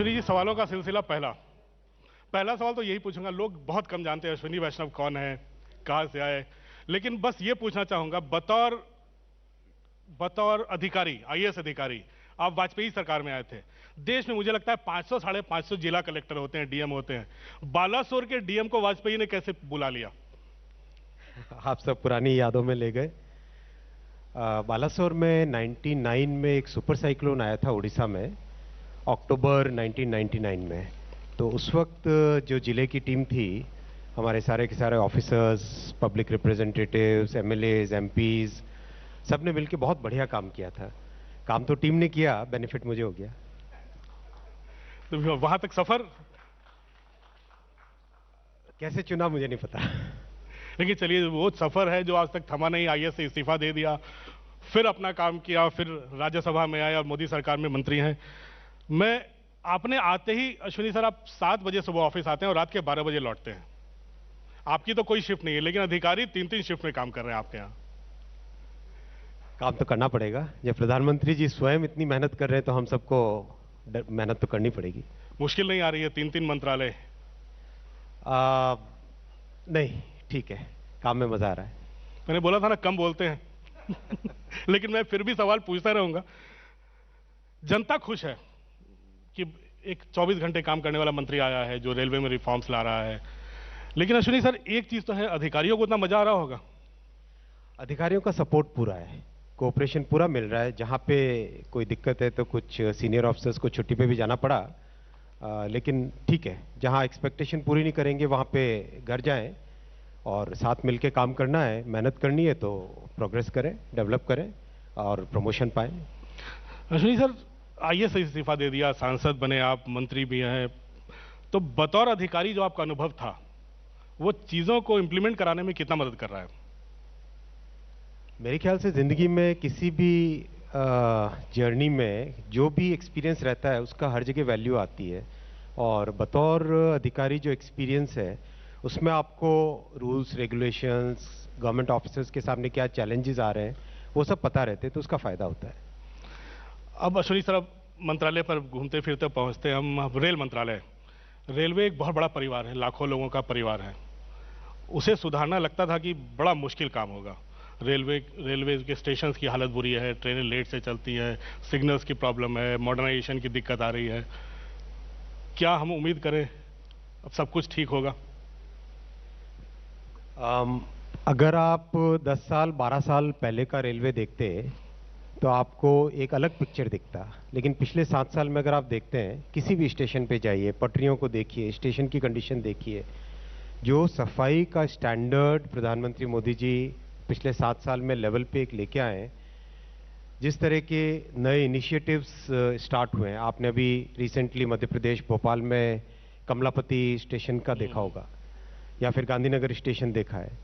अश्विनी जी, सवालों का सिलसिला। पहला सवाल तो यही पूछूंगा, लोग बहुत कम जानते हैं अश्विनी वैष्णव कौन है, कहां से आए, लेकिन बस ये पूछना चाहूंगा, बतौर बतौर अधिकारी, आईएएस अधिकारी, आप वाजपेयी सरकार में आए थे। देश में मुझे लगता है 500 550 जिला कलेक्टर होते हैं, डीएम होते हैं। बालासोर के डीएम को वाजपेयी ने कैसे बुला लिया? आप सब पुरानी यादों में ले गए। बालासोर में 99 में एक सुपर साइक्लोन आया था उड़ीसा में, अक्टूबर 1999 में। तो उस वक्त जो जिले की टीम थी, हमारे सारे के सारे officers, public representatives, MLAs, MPs, सब ने मिलकर बहुत बढ़िया काम किया था। काम तो टीम ने किया, बेनिफिट मुझे हो गया। तो वहां तक सफर कैसे चुना मुझे नहीं पता। लेकिन चलिए, वो सफर है जो आज तक थमा नहीं। आईएएस से इस्तीफा दे दिया, फिर अपना काम किया, फिर राज्यसभा में आया, मोदी सरकार में मंत्री हैं। आपने आते ही, अश्विनी सर, आप 7 बजे सुबह ऑफिस आते हैं और रात के 12 बजे लौटते हैं। आपकी तो कोई शिफ्ट नहीं है, लेकिन अधिकारी 3-3 शिफ्ट में काम कर रहे हैं आपके यहाँ। काम तो करना पड़ेगा। जब प्रधानमंत्री जी स्वयं इतनी मेहनत कर रहे हैं तो हम सबको मेहनत तो करनी पड़ेगी। मुश्किल नहीं आ रही है 3-3 मंत्रालय? नहीं, ठीक है, काम में मजा आ रहा है। मैंने बोला था ना, कम बोलते हैं। लेकिन मैं फिर भी सवाल पूछता रहूंगा। जनता खुश है कि एक 24 घंटे काम करने वाला मंत्री आया है जो रेलवे में रिफॉर्म्स ला रहा है। लेकिन अश्विनी सर, एक चीज तो है, अधिकारियों को उतना मजा आ रहा होगा? अधिकारियों का सपोर्ट पूरा है, कोऑपरेशन पूरा मिल रहा है। जहां पे कोई दिक्कत है तो कुछ सीनियर ऑफिसर्स को छुट्टी पे भी जाना पड़ा, लेकिन ठीक है। जहां एक्सपेक्टेशन पूरी नहीं करेंगे वहां पे घर जाएं, और साथ मिलके काम करना है, मेहनत करनी है तो प्रोग्रेस करें, डेवलप करें और प्रमोशन पाएं। अश्विनी सर, आईएएस से इस्तीफा दे दिया, सांसद बने आप, मंत्री भी हैं, तो बतौर अधिकारी जो आपका अनुभव था, वो चीजों को इंप्लीमेंट कराने में कितना मदद कर रहा है? मेरे ख्याल से जिंदगी में किसी भी जर्नी में जो भी एक्सपीरियंस रहता है उसका हर जगह वैल्यू आती है। और बतौर अधिकारी जो एक्सपीरियंस है उसमें आपको रूल्स, रेगुलेशंस, गवर्नमेंट ऑफिसर्स के सामने क्या चैलेंजेस आ रहे हैं वो सब पता रहते हैं, तो उसका फायदा होता है। अब अश्विनी सर, अब मंत्रालय पर घूमते फिरते पहुंचते हैं हम। रेल मंत्रालय, रेलवे एक बहुत बड़ा परिवार है, लाखों लोगों का परिवार है। उसे सुधारना लगता था कि बड़ा मुश्किल काम होगा। रेलवे के स्टेशंस की हालत बुरी है, ट्रेनें लेट से चलती हैं, सिग्नल्स की प्रॉब्लम है, मॉडर्नाइजेशन की दिक्कत आ रही है। क्या हम उम्मीद करें अब सब कुछ ठीक होगा? अगर आप 10 साल 12 साल पहले का रेलवे देखते तो आपको एक अलग पिक्चर दिखता। लेकिन पिछले 7 साल में अगर आप देखते हैं, किसी भी स्टेशन पे जाइए, पटरियों को देखिए, स्टेशन की कंडीशन देखिए, जो सफाई का स्टैंडर्ड प्रधानमंत्री मोदी जी पिछले 7 साल में लेवल पे एक लेके आए हैं, जिस तरह के नए इनिशिएटिव्स स्टार्ट हुए हैं। आपने अभी रिसेंटली मध्य प्रदेश भोपाल में कमलापति स्टेशन का देखा होगा, या फिर गांधीनगर स्टेशन देखा है,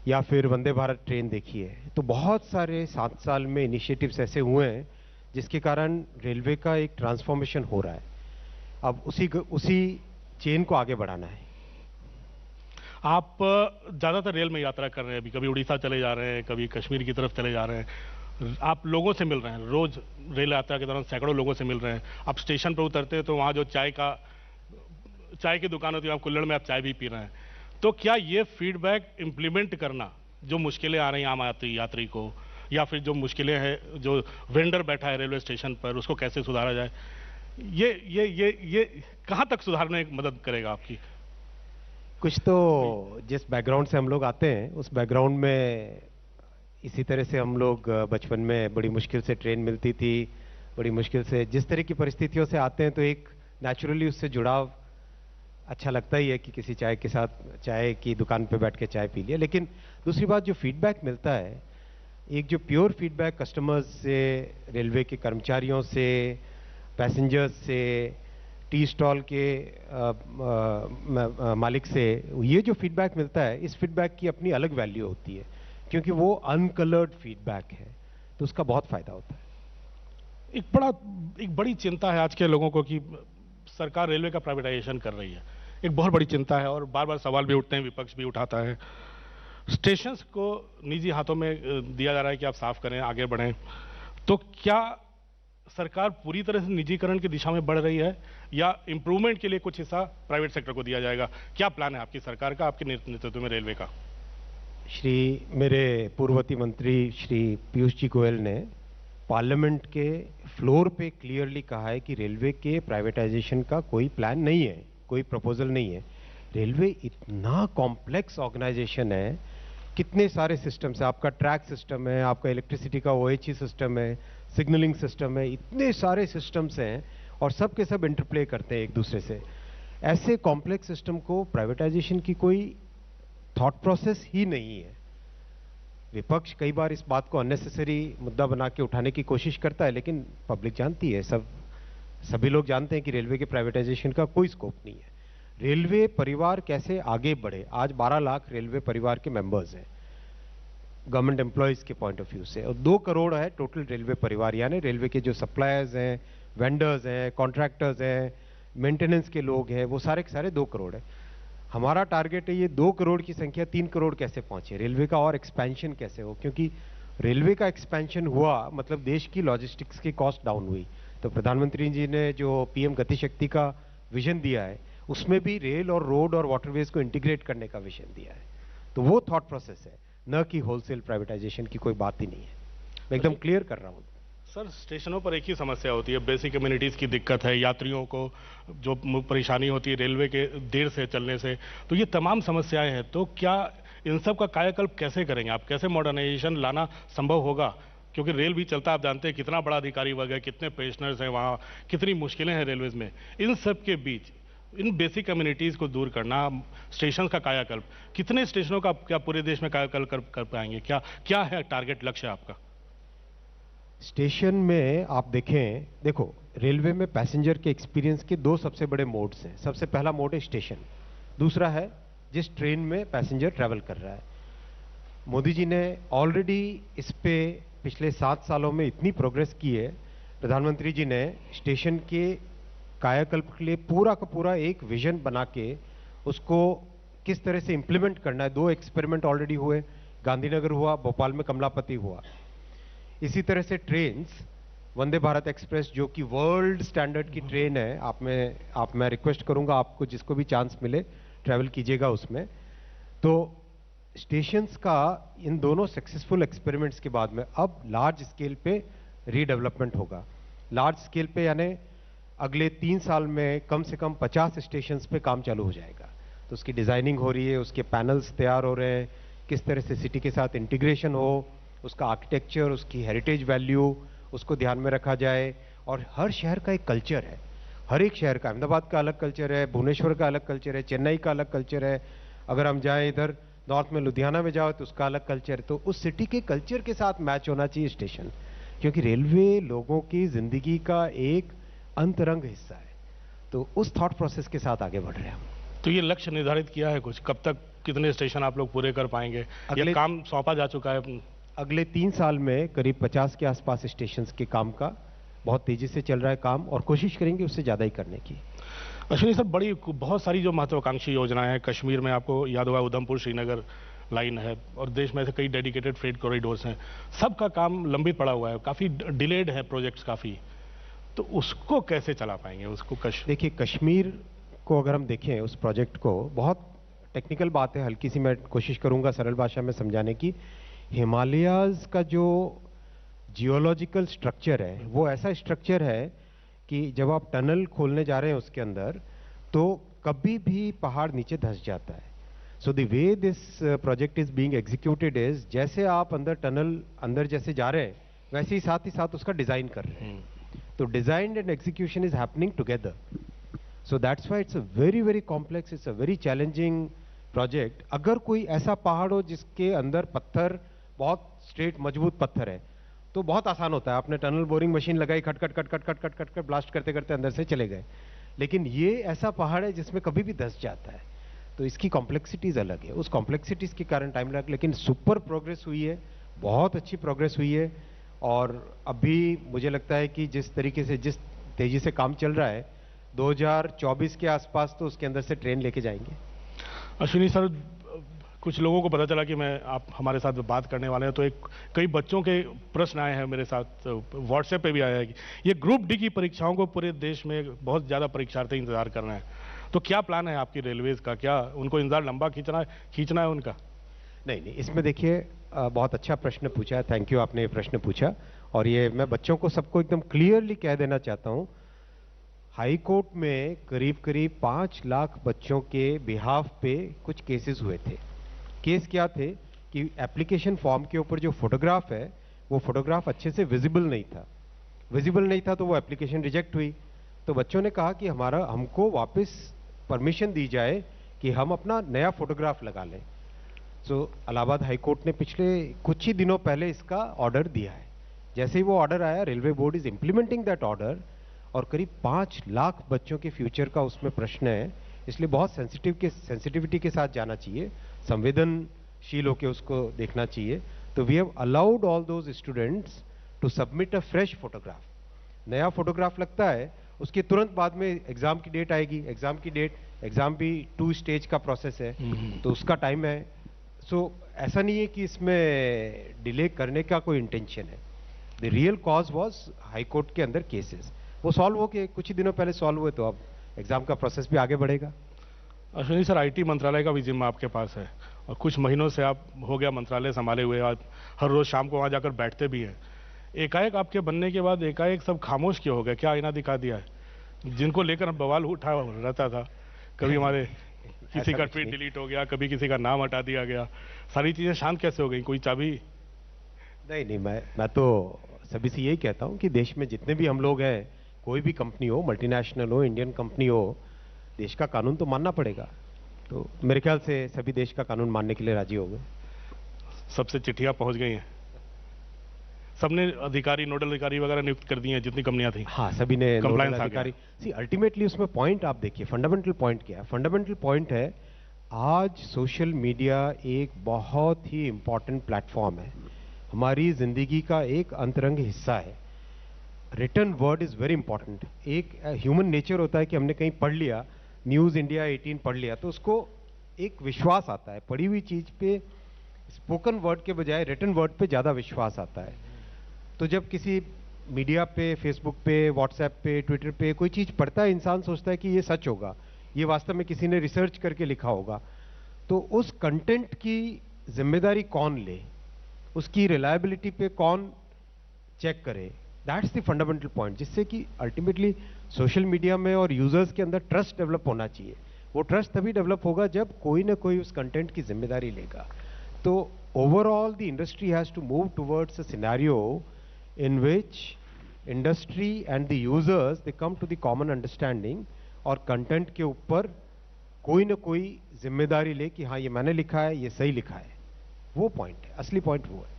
या फिर वंदे भारत ट्रेन देखी है। तो बहुत सारे 7 साल में इनिशिएटिव्स ऐसे हुए हैं जिसके कारण रेलवे का एक ट्रांसफॉर्मेशन हो रहा है। अब उसी चेन को आगे बढ़ाना है। आप ज्यादातर रेल में यात्रा कर रहे हैं, अभी कभी उड़ीसा चले जा रहे हैं, कभी कश्मीर की तरफ चले जा रहे हैं। आप लोगों से मिल रहे हैं, रोज रेल यात्रा के दौरान सैकड़ों लोगों से मिल रहे हैं। आप स्टेशन पर उतरते हैं तो वहां जो चाय की दुकान होती है, आप कुल्हड़ में आप चाय भी पी रहे हैं। तो क्या ये फीडबैक इंप्लीमेंट करना, जो मुश्किलें आ रही हैं आम यात्री को, या फिर जो मुश्किलें हैं, जो वेंडर बैठा है रेलवे स्टेशन पर, उसको कैसे सुधारा जाए, ये कहां तक सुधारने में मदद करेगा आपकी? कुछ तो जिस बैकग्राउंड से हम लोग आते हैं उस बैकग्राउंड में इसी तरह से हम लोग बचपन में बड़ी मुश्किल से ट्रेन मिलती थी, बड़ी मुश्किल से, जिस तरह की परिस्थितियों से आते हैं तो एक नेचुरली उससे जुड़ाव अच्छा लगता ही है कि किसी चाय के साथ, चाय की दुकान पे बैठ के चाय पी लिया। लेकिन दूसरी बात, जो फीडबैक मिलता है, एक जो प्योर फीडबैक कस्टमर्स से, रेलवे के कर्मचारियों से, पैसेंजर्स से, टी स्टॉल के मालिक से, ये जो फीडबैक मिलता है, इस फीडबैक की अपनी अलग वैल्यू होती है, क्योंकि वो अनकलर्ड फीडबैक है, तो उसका बहुत फायदा होता है। एक बड़ी चिंता है आज के लोगों को कि सरकार रेलवे का प्राइवेटाइजेशन कर रही है। एक बहुत बड़ी चिंता है और बार बार सवाल भी उठते हैं, विपक्ष भी उठाता है। स्टेशंस को निजी हाथों में दिया जा रहा है कि आप साफ करें, आगे बढ़ें। तो क्या सरकार पूरी तरह से निजीकरण की दिशा में बढ़ रही है या इंप्रूवमेंट के लिए कुछ हिस्सा प्राइवेट सेक्टर को दिया जाएगा? क्या प्लान है आपकी सरकार का, आपके नेतृत्व में रेलवे का? श्री मेरे पूर्ववर्ती मंत्री श्री पीयूष जी गोयल ने पार्लियामेंट के फ्लोर पे क्लियरली कहा है कि रेलवे के प्राइवेटाइजेशन का कोई प्लान नहीं है, कोई प्रपोजल नहीं है। रेलवे इतना कॉम्प्लेक्स ऑर्गेनाइजेशन है, कितने सारे सिस्टम्स है, आपका ट्रैक सिस्टम है, आपका इलेक्ट्रिसिटी का ओएचई सिस्टम है, सिग्नलिंग सिस्टम है, इतने सारे सिस्टम्स हैं और सब के सब इंटरप्ले करते हैं एक दूसरे से। ऐसे कॉम्प्लेक्स सिस्टम को प्राइवेटाइजेशन की कोई थॉट प्रोसेस ही नहीं है। विपक्ष कई बार इस बात को अननेसेसरी मुद्दा बना के उठाने की कोशिश करता है, लेकिन पब्लिक जानती है, सभी लोग जानते हैं कि रेलवे के प्राइवेटाइजेशन का कोई स्कोप नहीं है। रेलवे परिवार कैसे आगे बढ़े, आज 12 लाख रेलवे परिवार के मेंबर्स हैं गवर्नमेंट एम्प्लॉयज के पॉइंट ऑफ व्यू से, और 2 करोड़ है टोटल रेलवे परिवार, यानी रेलवे के जो सप्लायर्स हैं, वेंडर्स हैं, कॉन्ट्रैक्टर्स हैं, मेंटेनेंस के लोग हैं, वो सारे के सारे 2 करोड़ है। हमारा टारगेट है ये 2 करोड़ की संख्या 3 करोड़ कैसे पहुंचे, रेलवे का और एक्सपेंशन कैसे हो, क्योंकि रेलवे का एक्सपेंशन हुआ मतलब देश की लॉजिस्टिक्स की कॉस्ट डाउन हुई। तो प्रधानमंत्री जी ने जो पीएम गति शक्ति का विजन दिया है, उसमें भी रेल और रोड और वाटरवेज को इंटीग्रेट करने का विजन दिया है। तो वो थॉट प्रोसेस है, न कि होलसेल प्राइवेटाइजेशन की कोई बात ही नहीं है। मैं एकदम क्लियर कर रहा हूँ। सर, स्टेशनों पर एक ही समस्या होती है, बेसिक कम्युनिटीज़ की दिक्कत है, यात्रियों को जो परेशानी होती है रेलवे के देर से चलने से, तो ये तमाम समस्याएं हैं। तो क्या इन सब का कायाकल्प कैसे करेंगे आप, कैसे मॉडर्नाइजेशन लाना संभव होगा? क्योंकि रेल भी चलता, आप जानते हैं कितना बड़ा अधिकारी वर्ग है, कितने पेंशनर्स हैं वहाँ, कितनी मुश्किलें हैं रेलवेज में। इन सब के बीच इन बेसिक कम्युनिटीज़ को दूर करना, स्टेशन का कायाकल्प, कितने स्टेशनों का क्या पूरे देश में कायाकल्प कर पाएंगे? क्या है टारगेट, लक्ष्य आपका? स्टेशन में आप देखें, देखो रेलवे में पैसेंजर के एक्सपीरियंस के 2 सबसे बड़े मोड्स हैं। सबसे पहला मोड है स्टेशन, दूसरा है जिस ट्रेन में पैसेंजर ट्रैवल कर रहा है। मोदी जी ने ऑलरेडी इस पे पिछले 7 सालों में इतनी प्रोग्रेस की है। प्रधानमंत्री जी ने स्टेशन के कायाकल्प के लिए पूरा का पूरा एक विजन बना के उसको किस तरह से इंप्लीमेंट करना है। 2 एक्सपेरिमेंट ऑलरेडी हुए, गांधीनगर हुआ, भोपाल में कमलापति हुआ। इसी तरह से ट्रेन्स, वंदे भारत एक्सप्रेस जो कि वर्ल्ड स्टैंडर्ड की ट्रेन है, मैं रिक्वेस्ट करूंगा आपको जिसको भी चांस मिले ट्रैवल कीजिएगा उसमें। तो स्टेशंस का इन दोनों सक्सेसफुल एक्सपेरिमेंट्स के बाद में अब लार्ज स्केल पे रीडेवलपमेंट होगा। लार्ज स्केल पे यानी अगले 3 साल में कम से कम 50 स्टेशंस पे काम चालू हो जाएगा। तो उसकी डिजाइनिंग हो रही है, उसके पैनल्स तैयार हो रहे हैं, किस तरह से सिटी के साथ इंटीग्रेशन हो, उसका आर्किटेक्चर, उसकी हेरिटेज वैल्यू, उसको ध्यान में रखा जाए। और हर शहर का एक कल्चर है, हर एक शहर का, अहमदाबाद का अलग कल्चर है, भुवनेश्वर का अलग कल्चर है, चेन्नई का अलग कल्चर है, अगर हम जाएं इधर नॉर्थ में लुधियाना में जाओ तो उसका अलग कल्चर है। तो उस सिटी के कल्चर के साथ मैच होना चाहिए स्टेशन, क्योंकि रेलवे लोगों की जिंदगी का एक अंतरंग हिस्सा है। तो उस थॉट प्रोसेस के साथ आगे बढ़ रहे हैं हम। तो ये लक्ष्य निर्धारित किया है कुछ, कब तक कितने स्टेशन आप लोग पूरे कर पाएंगे? ये काम सौंपा जा चुका है? अगले 3 साल में करीब 50 के आसपास स्टेशंस के काम का बहुत तेजी से चल रहा है काम, और कोशिश करेंगे उससे ज्यादा ही करने की। अश्विनी सर, बहुत सारी जो महत्वाकांक्षी योजनाएं हैं, कश्मीर में आपको याद होगा उधमपुर श्रीनगर लाइन है, और देश में ऐसे कई डेडिकेटेड फ्रेट कॉरिडोर्स हैं, सबका काम लंबित पड़ा हुआ है, काफी डिलेड है प्रोजेक्ट्स काफी। तो उसको कैसे चला पाएंगे उसको? देखिए, कश्मीर को अगर हम देखें, उस प्रोजेक्ट को, बहुत टेक्निकल बात है, हल्की सी मैं कोशिश करूंगा सरल भाषा में समझाने की। हिमालयाज का जो जियोलॉजिकल स्ट्रक्चर है वो ऐसा स्ट्रक्चर है कि जब आप टनल खोलने जा रहे हैं उसके अंदर, तो कभी भी पहाड़ नीचे धंस जाता है। So the way this project is being executed is, जैसे आप अंदर टनल अंदर जैसे जा रहे हैं वैसे ही साथ उसका डिजाइन कर रहे हैं। तो design and execution is happening together. So that's why it's a very complex, it's a very challenging project. अगर कोई ऐसा पहाड़ हो जिसके अंदर पत्थर बहुत स्ट्रेट मजबूत पत्थर है तो बहुत आसान होता है, आपने टनल बोरिंग मशीन लगाई, खट खट ब्लास्ट करते करते अंदर से चले गए। लेकिन ये ऐसा पहाड़ है जिसमें कभी भी धंस जाता है, तो इसकी कॉम्प्लेक्सिटीज अलग है, उस कॉम्प्लेक्सिटीज के कारण टाइम लगा। लेकिन सुपर प्रोग्रेस हुई है, बहुत अच्छी प्रोग्रेस हुई है। और अभी मुझे लगता है कि जिस तरीके से, जिस तेजी से काम चल रहा है, 2024 के आसपास तो उसके अंदर से ट्रेन लेके जाएंगे। अश्विनी सर, कुछ लोगों को पता चला कि मैं आप हमारे साथ बात करने वाले हैं, तो एक कई बच्चों के प्रश्न आए हैं मेरे साथ, व्हाट्सएप पे भी आया है कि ये ग्रुप डी की परीक्षाओं को पूरे देश में बहुत ज़्यादा परीक्षार्थी इंतजार कर रहे हैं, तो क्या प्लान है आपकी रेलवेज का? क्या उनको इंतजार लंबा खींचना है उनका? नहीं नहीं, इसमें देखिए बहुत अच्छा प्रश्न पूछा है, थैंक यू, आपने ये प्रश्न पूछा। और ये मैं बच्चों को सबको एकदम क्लियरली कह देना चाहता हूँ, हाई कोर्ट में करीब करीब 5 लाख बच्चों के बिहाफ पे कुछ केसेस हुए थे। केस क्या थे कि एप्लीकेशन फॉर्म के ऊपर जो फोटोग्राफ है वो फोटोग्राफ अच्छे से विजिबल नहीं था, तो वो एप्लीकेशन रिजेक्ट हुई। तो बच्चों ने कहा कि हमको वापस परमिशन दी जाए कि हम अपना नया फोटोग्राफ लगा लें। सो इलाहाबाद हाई कोर्ट ने पिछले कुछ ही दिनों पहले इसका ऑर्डर दिया है। जैसे ही वो ऑर्डर आया, railway board is implementing that order, और करीब 5 लाख बच्चों के फ्यूचर का उसमें प्रश्न है, इसलिए बहुत सेंसिटिविटी के साथ जाना चाहिए, संवेदनशील होकर उसको देखना चाहिए। तो we have allowed all those students to submit a fresh photograph. नया फोटोग्राफ लगता है, उसके तुरंत बाद में एग्जाम की डेट आएगी, एग्जाम भी 2 स्टेज का प्रोसेस है, तो उसका टाइम है। सो ऐसा नहीं है कि इसमें डिले करने का कोई इंटेंशन है। The real cause was high court के अंदर केसेस, वो सॉल्व हो के कुछ ही दिनों पहले सॉल्व हुए, तो अब एग्जाम का प्रोसेस भी आगे बढ़ेगा। अश्विनी सर, आईटी मंत्रालय का भी जिम्मा आपके पास है और कुछ महीनों से आप हो गया मंत्रालय संभाले हुए, आप हर रोज शाम को वहां जाकर बैठते भी हैं। एकाएक आपके बनने के बाद एकाएक सब खामोश क्यों हो गए? क्या आईना दिखा दिया है? जिनको लेकर बवाल उठा रहता था, कभी हमारे किसी का ट्वीट डिलीट हो गया, कभी किसी का नाम हटा दिया गया, सारी चीजें शांत कैसे हो गई? कोई चाबी? नहीं, मैं तो सभी से यही कहता हूं कि देश में जितने भी हम लोग हैं, कोई भी कंपनी हो, मल्टीनेशनल हो, इंडियन कंपनी हो, देश का कानून तो मानना पड़ेगा। तो मेरे ख्याल से सभी देश का कानून मानने के लिए राजी हो गए। सबसे चिट्ठियां पहुंच गई हैं, सबने अधिकारी, नोडल अधिकारी वगैरह नियुक्त कर दिए हैं जितनी कंपनियां थी? हाँ, सभी ने Compliance नोडल आ अधिकारी। सी अल्टीमेटली उसमें पॉइंट आप देखिए, फंडामेंटल पॉइंट क्या है? फंडामेंटल पॉइंट है, आज सोशल मीडिया एक बहुत ही इंपॉर्टेंट प्लेटफॉर्म है, हमारी जिंदगी का एक अंतरंग हिस्सा है। Written word is very important. एक ह्यूमन नेचर होता है कि हमने कहीं पढ़ लिया, न्यूज इंडिया 18 पढ़ लिया, तो उसको एक विश्वास आता है, पढ़ी हुई चीज पे, स्पोकन वर्ड के बजाय रिटन वर्ड पे ज्यादा विश्वास आता है। तो जब किसी मीडिया पे, फेसबुक पे, व्हाट्सएप पे, ट्विटर पे कोई चीज पढ़ता है, इंसान सोचता है कि ये सच होगा, ये वास्तव में किसी ने रिसर्च करके लिखा होगा। तो उस कंटेंट की जिम्मेदारी कौन ले, उसकी रिलायबिलिटी पे कौन चेक करे? दैट्स द फंडामेंटल पॉइंट, जिससे कि अल्टीमेटली सोशल मीडिया में और यूजर्स के अंदर ट्रस्ट डेवलप होना चाहिए। वो ट्रस्ट तभी डेवलप होगा जब कोई ना कोई उस कंटेंट की जिम्मेदारी लेगा। तो overall the industry has to move towards a scenario in which industry and the users they come to the common understanding, और कंटेंट के ऊपर कोई ना कोई जिम्मेदारी ले कि हाँ ये मैंने लिखा है, ये सही लिखा है। वो पॉइंट है, असली पॉइंट वो है।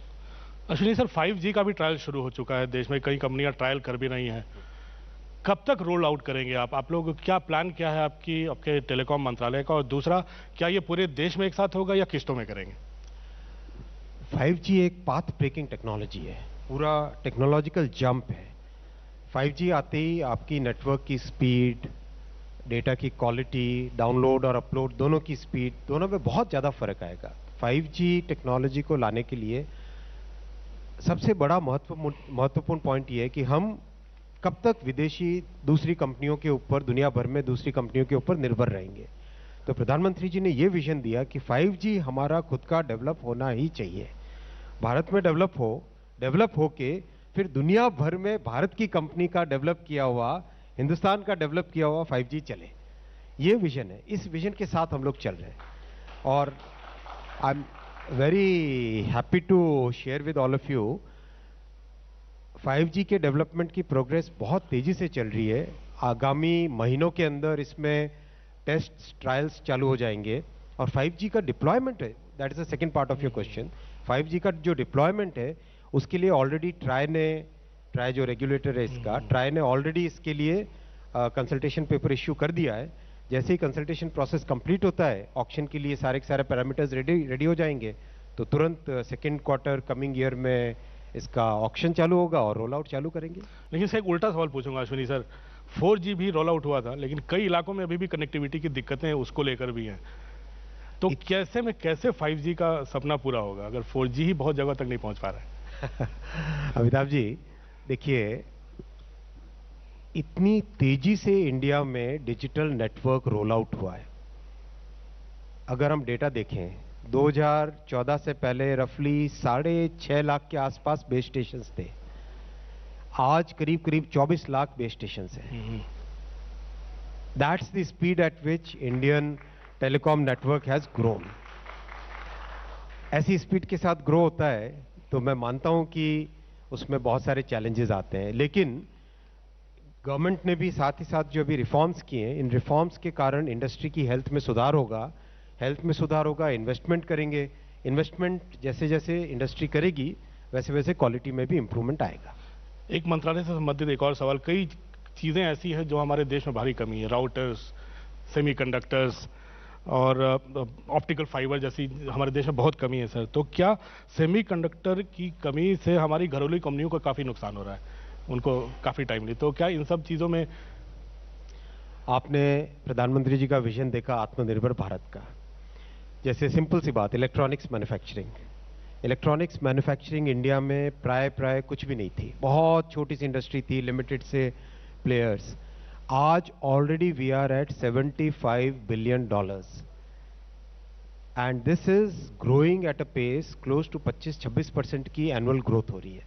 अश्विनी सर, 5G का भी ट्रायल शुरू हो चुका है देश में, कई कंपनियां ट्रायल कर भी रही हैं। कब तक रोल आउट करेंगे आप? आप लोग क्या प्लान क्या है आपके टेलीकॉम मंत्रालय का? और दूसरा, क्या ये पूरे देश में एक साथ होगा या किस्तों में करेंगे? 5G एक पाथ ब्रेकिंग टेक्नोलॉजी है, पूरा टेक्नोलॉजिकल जंप है। 5G आते ही आपकी नेटवर्क की स्पीड, डेटा की क्वालिटी, डाउनलोड और अपलोड दोनों की स्पीड, दोनों में बहुत ज़्यादा फर्क आएगा। 5G टेक्नोलॉजी को लाने के लिए सबसे बड़ा महत्वपूर्ण पॉइंट ये है कि हम कब तक विदेशी दूसरी कंपनियों के ऊपर, दुनिया भर में दूसरी कंपनियों के ऊपर निर्भर रहेंगे। तो प्रधानमंत्री जी ने ये विजन दिया कि 5G हमारा खुद का डेवलप होना ही चाहिए, भारत में डेवलप होके फिर दुनिया भर में भारत की कंपनी का डेवलप किया हुआ, हिंदुस्तान का डेवलप किया हुआ 5G चले। ये विजन है, इस विजन के साथ हम लोग चल रहे हैं। और I am very happy to share with all of you, 5G के डेवलपमेंट की प्रोग्रेस बहुत तेजी से चल रही है। आगामी महीनों के अंदर इसमें टेस्ट ट्रायल्स चालू हो जाएंगे और 5G का डिप्लॉयमेंट है, that is the second part of your question. 5G का जो डिप्लॉयमेंट है उसके लिए ऑलरेडी ट्राई जो रेगुलेटर है इसका, ट्राई ने ऑलरेडी इसके लिए कंसल्टेशन पेपर इश्यू कर दिया है। जैसे ही कंसल्टेशन प्रोसेस कंप्लीट होता है, ऑक्शन के लिए सारे के सारे पैरामीटर्स रेडी हो जाएंगे, तो तुरंत सेकेंड क्वार्टर कमिंग ईयर में इसका ऑक्शन चालू होगा और रोल आउट चालू करेंगे। लेकिन सर, एक उल्टा सवाल पूछूंगा अश्विनी सर, 4G भी रोल आउट हुआ था, लेकिन कई इलाकों में अभी भी कनेक्टिविटी की दिक्कतें उसको लेकर भी हैं। तो कैसे में कैसे 5G का सपना पूरा होगा अगर 4G ही बहुत जगह तक नहीं पहुंच पा रहा है? अमिताभ जी, देखिए, इतनी तेजी से इंडिया में डिजिटल नेटवर्क रोल आउट हुआ है। अगर हम डेटा देखें, 2014 से पहले रफली 6.5 लाख के आसपास बेस स्टेशन थे। आज करीब करीब 24 लाख बेस स्टेशन हैं। That's the speed at which Indian telecom network has grown. ऐसी स्पीड के साथ ग्रो होता है तो मैं मानता हूं कि उसमें बहुत सारे चैलेंजेस आते हैं, लेकिन गवर्नमेंट ने भी साथ ही साथ जो अभी रिफॉर्म्स किए हैं, इन रिफॉर्म्स के कारण इंडस्ट्री की हेल्थ में सुधार होगा। हेल्थ में सुधार होगा, इन्वेस्टमेंट करेंगे, इन्वेस्टमेंट जैसे जैसे इंडस्ट्री करेगी वैसे वैसे क्वालिटी में भी इंप्रूवमेंट आएगा। एक मंत्रालय से संबंधित एक और सवाल, कई चीजें ऐसी हैं जो हमारे देश में भारी कमी है, राउटर्स, सेमीकंडक्टर्स और ऑप्टिकल फाइबर जैसी हमारे देश में बहुत कमी है सर। तो क्या सेमीकंडक्टर की कमी से हमारी घरेलू कंपनियों को काफी नुकसान हो रहा है, उनको काफी टाइमली? तो क्या इन सब चीजों में आपने प्रधानमंत्री जी का विजन देखा आत्मनिर्भर भारत का? जैसे सिंपल सी बात, इलेक्ट्रॉनिक्स मैन्युफैक्चरिंग इंडिया में प्राय कुछ भी नहीं थी, बहुत छोटी सी इंडस्ट्री थी, लिमिटेड से प्लेयर्स। आज already we are at $75 billion and this is growing at a pace close to 25-26% की एनुअल ग्रोथ हो रही है।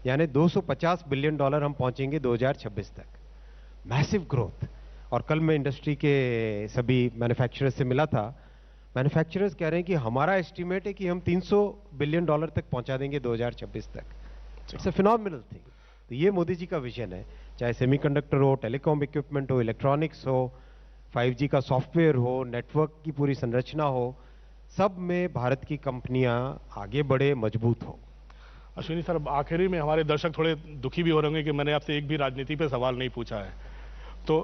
यानी $250 बिलियन हम पहुंचेंगे 2026 तक। Massive growth. और कल मैं इंडस्ट्री के सभी मैन्युफैक्चरर्स से मिला था, मैन्युफैक्चरर्स कह रहे हैं कि हमारा एस्टिमेट है कि हम $300 बिलियन तक पहुंचा देंगे 2026 तक। It's a phenomenal thing. तो ये मोदी जी का विजन है, चाहे सेमीकंडक्टर हो, टेलीकॉम इक्विपमेंट हो, इलेक्ट्रॉनिक्स हो, 5G का सॉफ्टवेयर हो, नेटवर्क की पूरी संरचना हो, सब में भारत की कंपनियां आगे बढ़े, मजबूत हो। अश्विनी सर, आखिरी में हमारे दर्शक थोड़े दुखी भी हो रहे होंगे कि मैंने आपसे एक भी राजनीति पे सवाल नहीं पूछा है। तो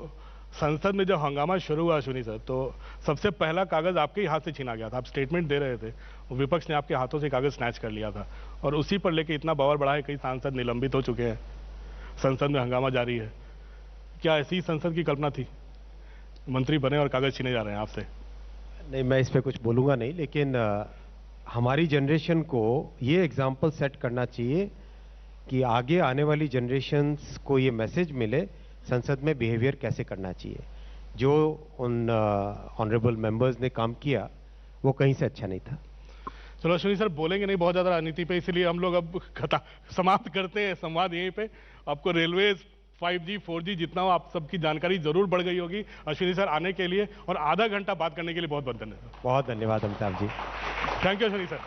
संसद में जब हंगामा शुरू हुआ अश्विनी सर, तो सबसे पहला कागज आपके ही हाथ से छीना गया था। आप स्टेटमेंट दे रहे थे, विपक्ष ने आपके हाथों से कागज स्नैच कर लिया था और उसी पर लेके इतना बवाल बढ़ा है, कई सांसद निलंबित हो चुके हैं, संसद में हंगामा जारी है। क्या ऐसी संसद की कल्पना थी? मंत्री बने और कागज छीने जा रहे हैं आपसे? नहीं, मैं इस पे कुछ बोलूंगा नहीं, लेकिन हमारी जनरेशन को ये एग्जाम्पल सेट करना चाहिए कि आगे आने वाली जनरेशन्स को ये मैसेज मिले संसद में बिहेवियर कैसे करना चाहिए। जो उन ऑनरेबल मेंबर्स ने काम किया वो कहीं से अच्छा नहीं था। चलो अश्विनी सर, बोलेंगे नहीं बहुत ज्यादा राजनीति पे, इसलिए हम लोग अब समाप्त करते हैं संवाद यहीं पे। आपको रेलवेज, 5G 4G जितना हो, आप सबकी जानकारी जरूर बढ़ गई होगी। अश्विनी सर आने के लिए और आधा घंटा बात करने के लिए बहुत बहुत धन्यवाद। बहुत धन्यवाद Amitabh ji. Thank you Ashwini sir.